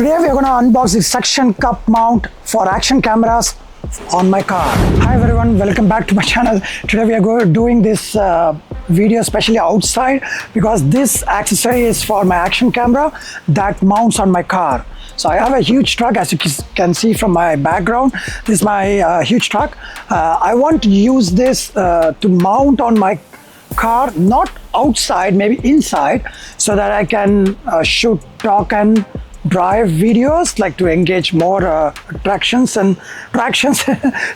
Today we are going to unbox the suction cup mount for action cameras on my car. Hi everyone, welcome back to my channel. Today we are doing this video especially outside because this accessory is for my action camera that mounts on my car. So I have a huge truck, as you can see from my background. This is my huge truck. I want to use this to mount on my car, not outside, maybe inside, so that I can shoot, talk and drive videos, like to engage more attractions and tractions.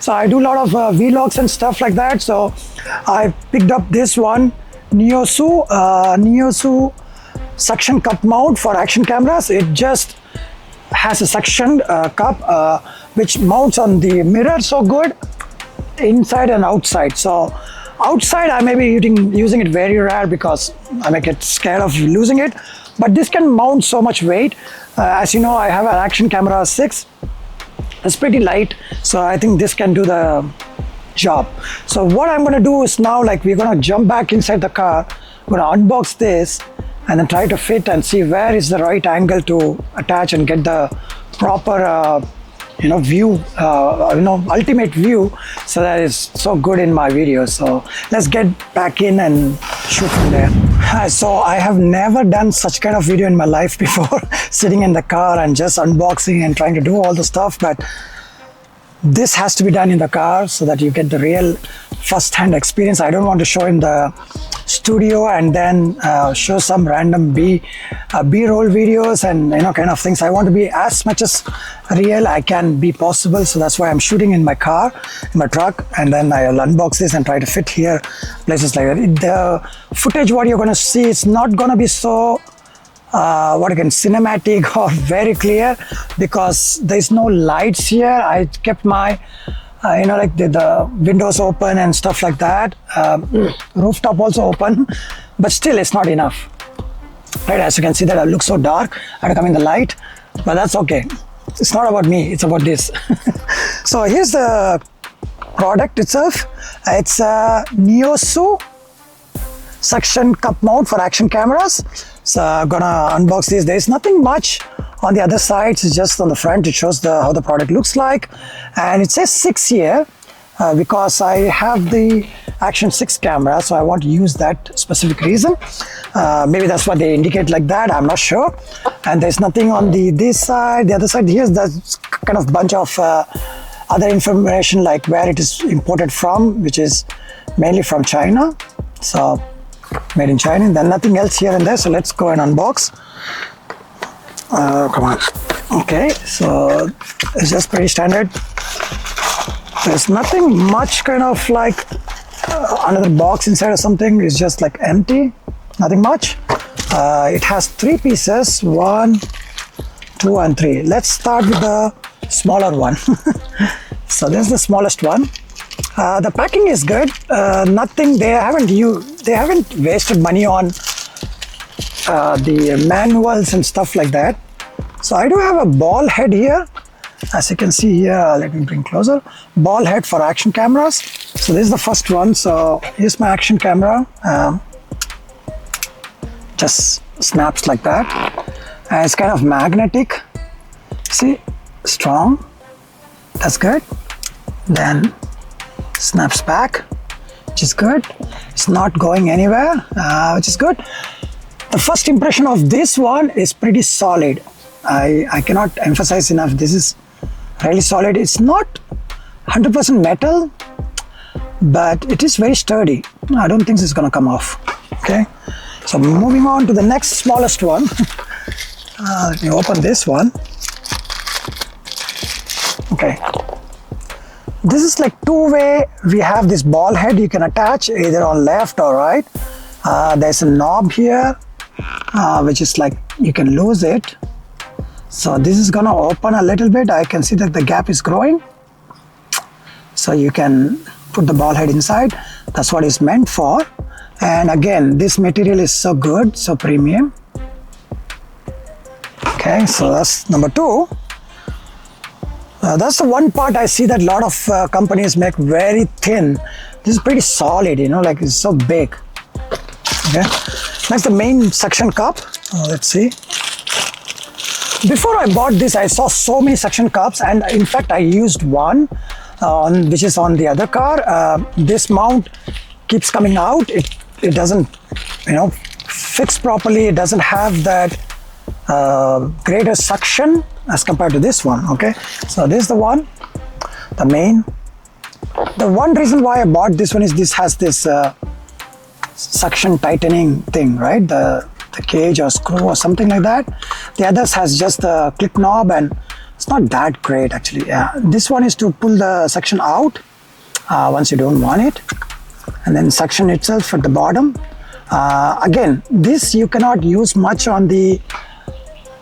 So I do a lot of vlogs and stuff like that. So I picked up this one, Neosou Suction Cup Mount for action cameras. It just has a suction cup which mounts on the mirror, so good inside and outside. So outside I may be using it very rare because I may get scared of losing it, but this can mount so much weight. As you know, I have an action camera 6. It's pretty light, so I think this can do the job. So what I'm going to do is now, like, we're going to jump back inside the car. I'm going to unbox this and then try to fit and see where is the right angle to attach and get the proper view, ultimate view, so that is so good in my videos. So let's get back in and shoot from there. So I have never done such kind of video in my life before, sitting in the car and just unboxing and trying to do all the stuff, but this has to be done in the car so that you get the real first-hand experience. I don't want to show in the studio and then show some random B-roll videos and kind of things. I want to be as much as real I can be possible, so that's why I'm shooting in my car, in my truck, and then I'll unbox this and try to fit here, places like that. The footage what you're going to see is not going to be so cinematic or very clear because there's no lights here. I kept my like the windows open and stuff like that, rooftop also open, but still it's not enough, right? As you can see that I look so dark. I have to come in the light, but that's okay. It's not about me, it's about this. So here's the product itself. It's a Neosou Suction Cup Mount for action cameras. So I'm gonna unbox this. There's nothing much on the other side, it's just on the front. It shows how the product looks like, and it says 6 here because I have the Action 6 camera, so I want to use that specific reason. Maybe that's what they indicate like that, I'm not sure. And there's nothing on this side. The other side, here's the kind of bunch of other information, like where it is imported from, which is mainly from China. So made in China, and then nothing else here and there. So let's go and unbox. Come on. Okay, so it's just pretty standard. There's nothing much kind of like another box inside or something. It's just like empty, nothing much. It has 3 pieces, 1, 2 and 3. Let's start with the smaller one. So this is the smallest one. The packing is good. Nothing, they haven't wasted money on the manuals and stuff like that. So I do have a ball head here, as you can see here. Let me bring closer. Ball head for action cameras. So this is the first one. So here's my action camera. Just snaps like that, and it's kind of magnetic. See, strong. That's good. Then snaps back, which is good. It's not going anywhere, which is good. The first impression of this one is pretty solid. I cannot emphasize enough, this is really solid. It's not 100% metal, but it is very sturdy. I don't think it's gonna come off. Okay, so moving on to the next smallest one. Let me open this one. Okay, this is like 2-way. We have this ball head you can attach either on left or right. There's a knob here, which is like you can lose it. So this is gonna open a little bit. I can see that the gap is growing. So you can put the ball head inside. That's what it's meant for. And again, this material is so good, so premium. Okay, so that's number 2. That's the one part I see that a lot of companies make very thin. This is pretty solid, like it's so big. Okay, that's the main suction cup. Let's see. Before I bought this, I saw so many suction cups, and in fact I used one which is on the other car. This mount keeps coming out. It doesn't, fix properly. It doesn't have that greater suction as compared to this one. Okay, so this is the one, the main. The one reason why I bought this one is this has this suction tightening thing, right? The cage or screw or something like that. The others has just the click knob, and it's not that great actually. Yeah, this one is to pull the suction out once you don't want it, and then suction itself at the bottom. Again, this you cannot use much on the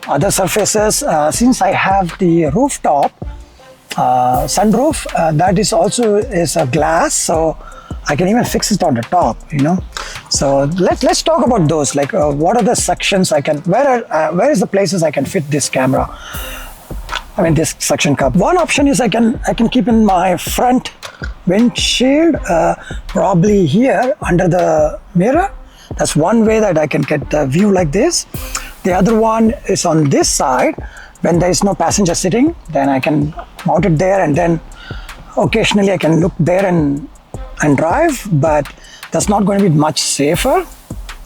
other surfaces. Since I have the rooftop sunroof, that is also a glass, so I can even fix it on the top, So let's talk about those. Like, what are the sections I can? Where is the places I can fit this camera? I mean, this suction cup. One option is I can keep in my front windshield, probably here under the mirror. That's one way that I can get the view like this. The other one is on this side. When there is no passenger sitting, then I can mount it there, and then occasionally I can look there and drive, but that's not going to be much safer.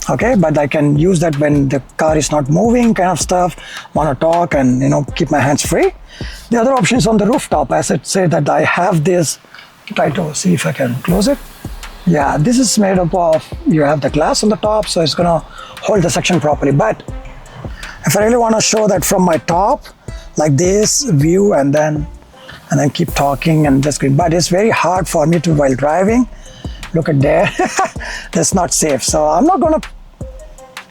Okay, but I can use that when the car is not moving, kind of stuff, want to talk and keep my hands free. The other option is on the rooftop. As I said, that I have this, try to see if I can close it. Yeah, this is made up of, you have the glass on the top, so it's gonna hold the suction properly. But if I really want to show that from my top, like this view, and then keep talking and just, but it's very hard for me to while driving. Look at there. That's not safe. So I'm not gonna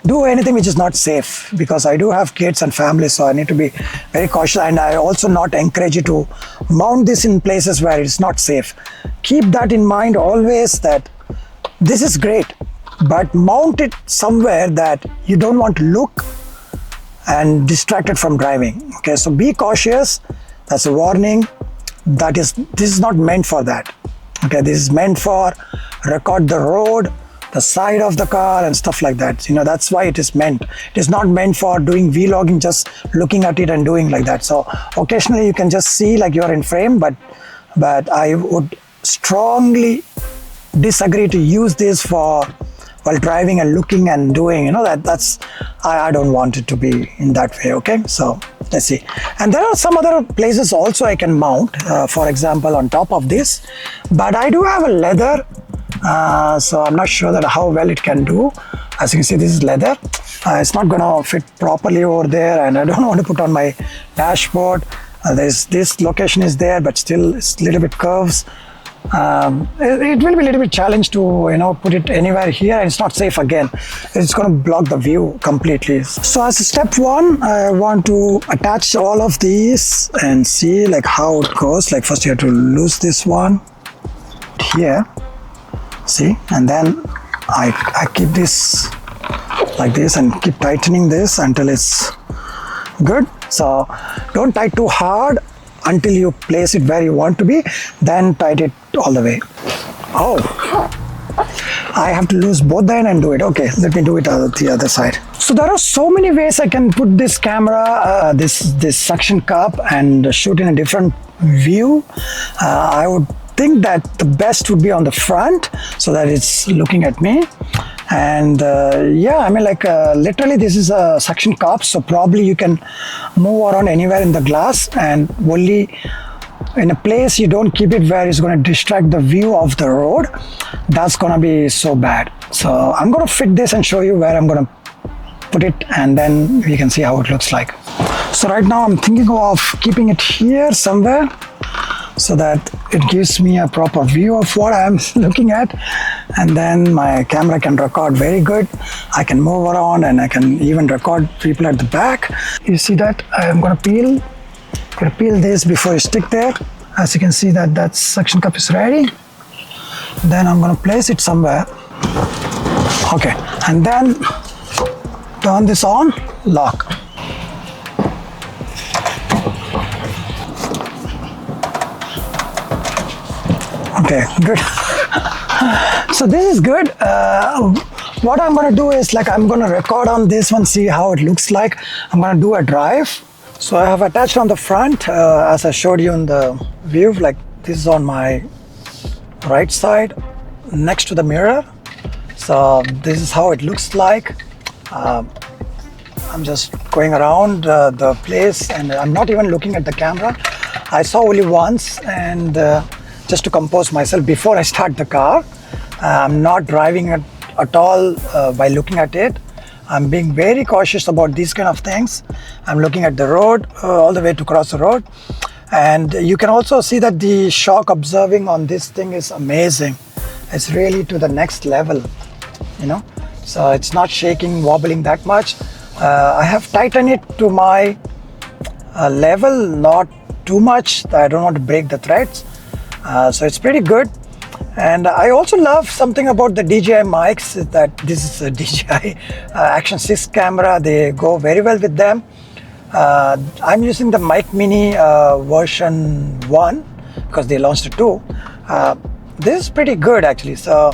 do anything which is not safe, because I do have kids and family, so I need to be very cautious. And I also not encourage you to mount this in places where it's not safe. Keep that in mind always, that this is great, but mount it somewhere that you don't want to look and distracted from driving. Okay, so be cautious. That's a warning. This is not meant for that. Okay, this is meant for record the road, the side of the car and stuff like that. That's why it is meant. It is not meant for doing vlogging, just looking at it and doing like that. So occasionally you can just see like you're in frame, but I would strongly disagree to use this for while driving and looking and doing, that's I don't want it to be in that way. Okay, so let's see. And there are some other places also I can mount, for example on top of this, but I do have a leather, so I'm not sure that how well it can do. As you can see, this is leather. It's not gonna fit properly over there, and I don't want to put on my dashboard. This location is there, but still it's a little bit curves. It will be a little bit challenge to put it anywhere here, and it's not safe again. It's going to block the view completely. So as a step one, I want to attach all of these and see like how it goes. Like first you have to loose this one here, see, and then I keep this like this and keep tightening this until it's good. So don't tight too hard until you place it where you want to be, then tight it all the way. Oh, I have to lose both the end and do it. Okay, let me do it on the other side. So there are so many ways I can put this camera, this suction cup, and shoot in a different view. I would think that the best would be on the front, so that it's looking at me. And yeah, I mean, like literally this is a suction cup, so probably you can move around anywhere in the glass, and only in a place you don't keep it where it's going to distract the view of the road. That's going to be so bad. So I'm going to fit this and show you where I'm going to put it, and then we can see how it looks like. So right now I'm thinking of keeping it here somewhere, so that it gives me a proper view of what I'm looking at, and then my camera can record very good. I can move around, and I can even record people at the back. You see that I'm gonna peel this before you stick there. As you can see that suction cup is ready. Then I'm gonna place it somewhere. Okay, and then turn this on, lock. Okay, good. So this is good. What I'm going to do is, like, I'm going to record on this one, see how it looks like. I'm going to do a drive So I have attached on the front, as I showed you in the view, like this is on my right side next to the mirror. So this is how it looks like. I'm just going around the place and I'm not even looking at the camera. I saw only once, and just to compose myself before I start the car. I'm not driving it at all by looking at it. I'm being very cautious about these kind of things. I'm looking at the road all the way to cross the road. And you can also see that the shock observing on this thing is amazing. It's really to the next level, you know. So it's not shaking, wobbling that much. I have tightened it to my level, not too much. I don't want to break the threads. So it's pretty good. And I also love something about the DJI mics, is that this is a DJI Action 6 camera. They go very well with them. I'm using the Mic Mini version 1 because they launched a 2. This is pretty good actually. So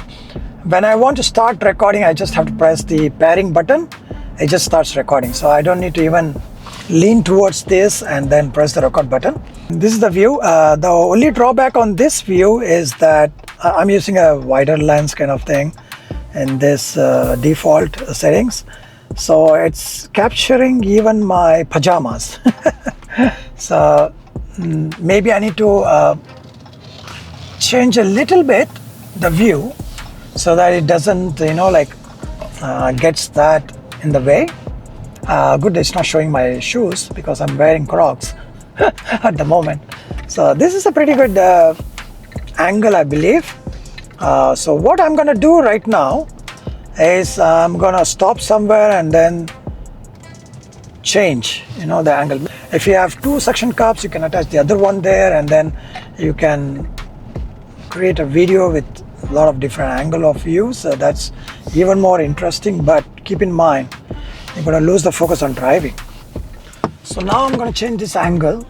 when I want to start recording, I just have to press the pairing button. It just starts recording. So I don't need to even lean towards this and then press the record button. This is the view. The only drawback on this view is that I'm using a wider lens kind of thing in this default settings. So it's capturing even my pajamas. So maybe I need to change a little bit the view so that it doesn't, you know, like gets that in the way. Good, it's not showing my shoes because I'm wearing Crocs at the moment. So this is a pretty good angle, I believe. So what I'm gonna do right now is I'm gonna stop somewhere and then change, you know, the angle. If you have 2 suction cups, you can attach the other one there, and then you can create a video with a lot of different angle of views. So that's even more interesting, but keep in mind, you're going to lose the focus on driving. So now I'm going to change this angle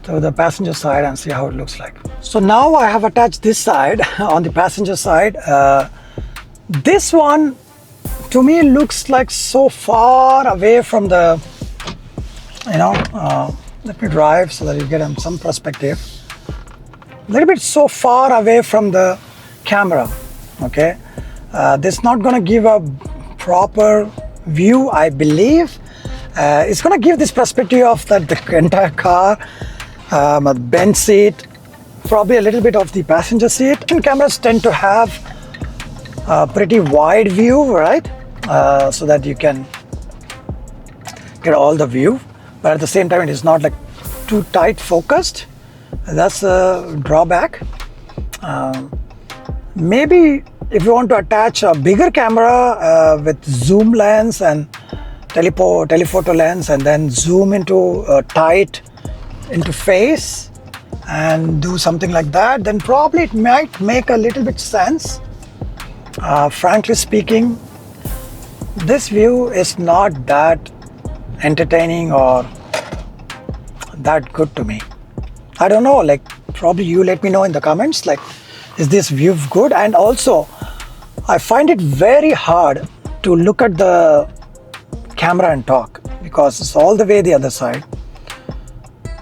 to the passenger side and see how it looks like. So now I have attached this side on the passenger side. This one to me looks like so far away from the, you know, let me drive so that you get some perspective. A little bit so far away from the camera, okay? This is not going to give a proper view, I believe. It's going to give this perspective of that the entire car, a bench seat, probably a little bit of the passenger seat. And cameras tend to have a pretty wide view, right? So that you can get all the view, but at the same time it is not like too tight focused. That's a drawback. Maybe if you want to attach a bigger camera with zoom lens and telephoto lens, and then zoom into tight into face and do something like that, then probably it might make a little bit sense. Frankly speaking, this view is not that entertaining or that good to me. I don't know, like probably you let me know in the comments, like, is this view good? And also I find it very hard to look at the camera and talk because it's all the way the other side.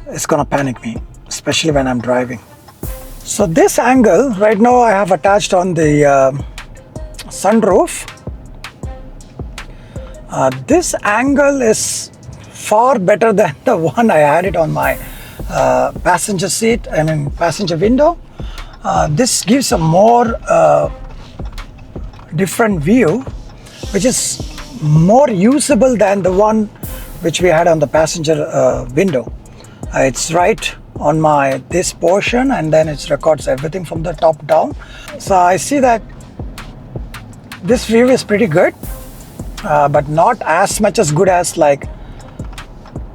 It's gonna panic me, especially when I'm driving. So this angle right now I have attached on the sunroof. This angle is far better than the one I had it on my passenger seat, I mean passenger window. This gives a more different view, which is more usable than the one which we had on the passenger window. It's right on my this portion, and then it records everything from the top down. So I see that this view is pretty good, but not as much as good as like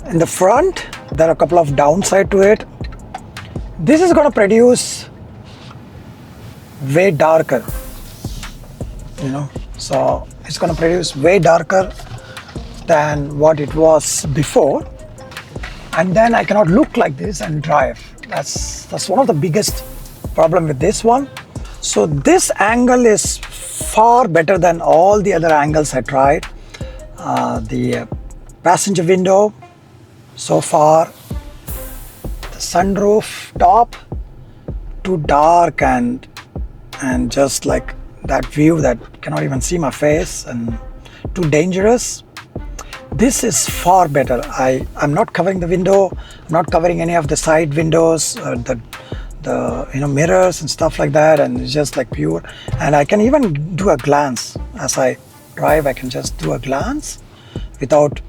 in the front. There are a couple of downside to it. This is going to produce way darker, you know, so it's going to produce way darker than what it was before, and then I cannot look like this and drive. That's one of the biggest problem with this one. So this angle is far better than all the other angles I tried. The passenger window, So far, the sunroof top too dark and just like that view that cannot even see my face and too dangerous. This is far better. I'm not covering the window. I'm not covering any of the side windows, the mirrors and stuff like that, and it's just like pure. And I can even do a glance as I drive. I can just do a glance without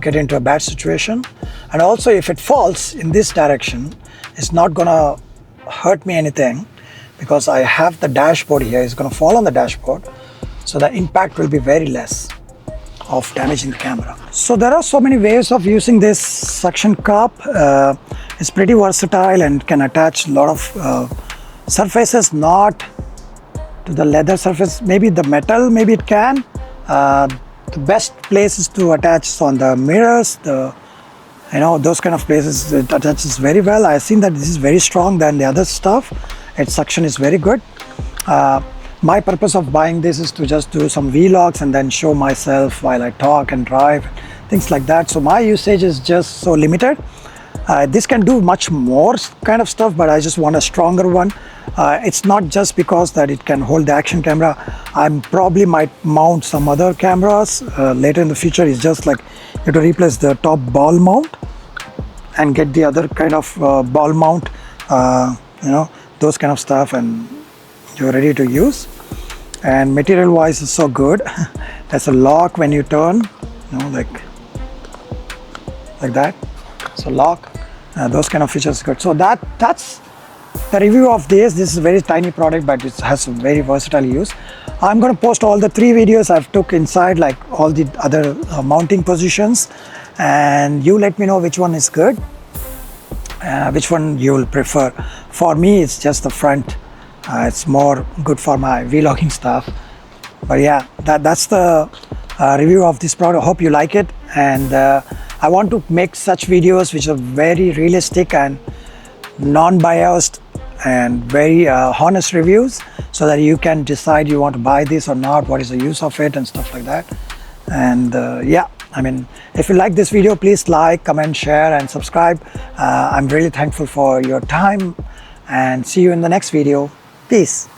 getting into a bad situation. And also, if it falls in this direction, it's not gonna hurt me anything because I have the dashboard here. It's gonna fall on the dashboard, so the impact will be very less of damaging the camera. So there are so many ways of using this suction cup. It's pretty versatile and can attach a lot of surfaces, not to the leather surface. Maybe the metal, maybe it can. The best places to attach is on the mirrors, those kind of places. It attaches very well. I've seen that this is very strong than the other stuff. Its suction is very good. My purpose of buying this is to just do some vlogs and then show myself while I talk and drive, things like that. So my usage is just so limited. This can do much more kind of stuff, but I just want a stronger one. It's not just because that it can hold the action camera. I probably might mount some other cameras later in the future. It's just like you have to replace the top ball mount and get the other kind of ball mount, those kind of stuff, and you're ready to use. And material wise is so good. There's a lock when you turn, like that. So lock, those kind of features good. So that's the review of this. This is a very tiny product, but it has a very versatile use. I'm going to post all the 3 videos I've took inside, like all the other mounting positions, and you let me know which one is good, which one you will prefer. For me, it's just the front. It's more good for my vlogging stuff. But yeah, that's the review of this product. I hope you like it, and I want to make such videos which are very realistic and non-biased and very honest reviews, so that you can decide you want to buy this or not, what is the use of it and stuff like that. And yeah, I mean, if you like this video, please like, comment, share and subscribe. I'm really thankful for your time, and see you in the next video. Peace.